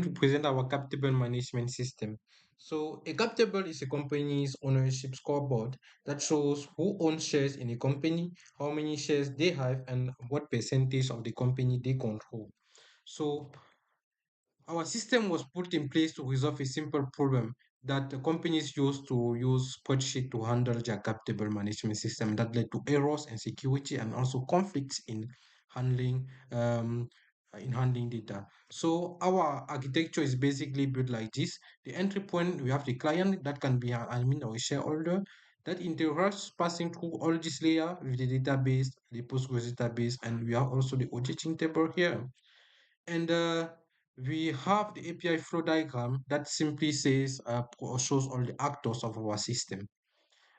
To present our cap table management system. So a cap table is a company's ownership scoreboard that shows who owns shares in a company, how many shares they have, and what percentage of the company they control. So our system was put in place to resolve a simple problem that the companies used to use spreadsheet to handle their cap table management system that led to errors and security and also conflicts handling um, in handling data. So our architecture is basically built like this. The entry point, we have the client that can be an admin or a shareholder that interacts passing through all this layer with the database, the Postgres database, and we have also the auditing table here. And we have the API flow diagram that simply says or shows all the actors of our system,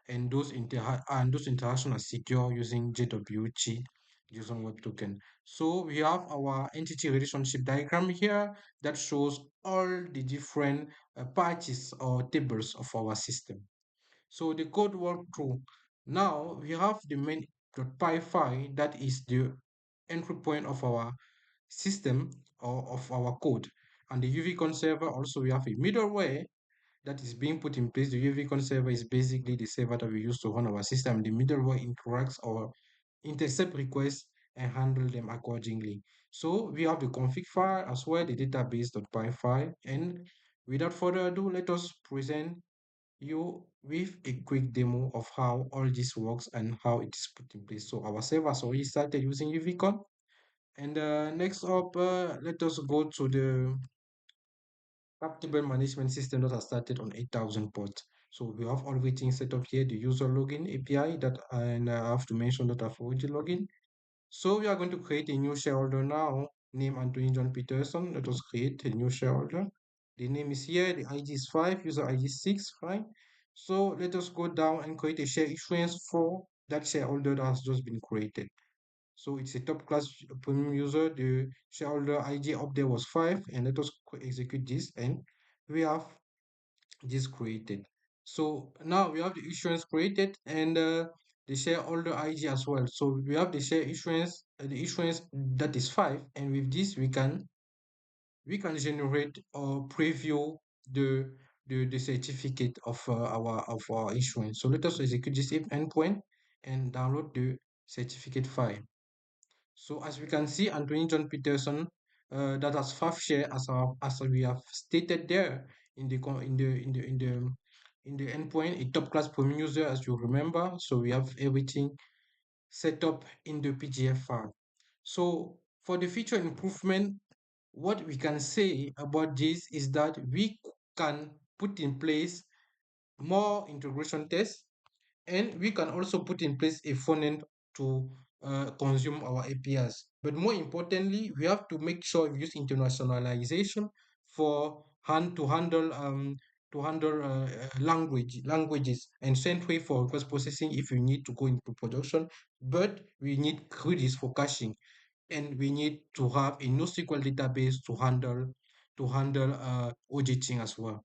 and those interactions are secure using JWT using web token. So we have our entity relationship diagram here that shows all the different parties or tables of our system. So the code walkthrough. Now we have the main.py file that is the entry point of our system or of our code. And the UV server also we have a middleware that is being put in place. The UV server is basically the server that we use to run our system. The middleware interacts or intercept requests and handle them accordingly. So we have the config file as well, the database.py file. And without further ado, let us present you with a quick demo of how all this works and how it is put in place. So our server has already started using UVCon. And next up, let us go to the table management system that has started on 8,000 ports. So we have everything set up here, the user login API that, and I have to mention that I've already logged in. So we are going to create a new shareholder now, name Anthony John Peterson. Let us create a new shareholder. The name is here, the ID is 5, user ID is 6, right? So let us go down and create a share issuance for that shareholder that has just been created. So it's a top class premium user. The shareholder ID up there was 5, and let us execute this, and we have this created. So now we have the issuance created and the shareholder ID as well. So we have the share issuance, the issuance that is 5, and with this we can generate or preview the the certificate of our issuance. So let us execute this if endpoint and download the certificate file. So as we can see, Anthony John Peterson that has 5 share as we have stated there in the in the endpoint, a top class premium user as you remember. So we have everything set up in the PGF file. So for the feature improvement, what we can say about this is that we can put in place more integration tests, and we can also put in place a front end to consume our APIs. But more importantly, we have to make sure we use internationalization for to handle languages and Sendwave for request processing if you need to go into production. But we need Redis for caching, and we need to have a NoSQL database to handle auditing as well.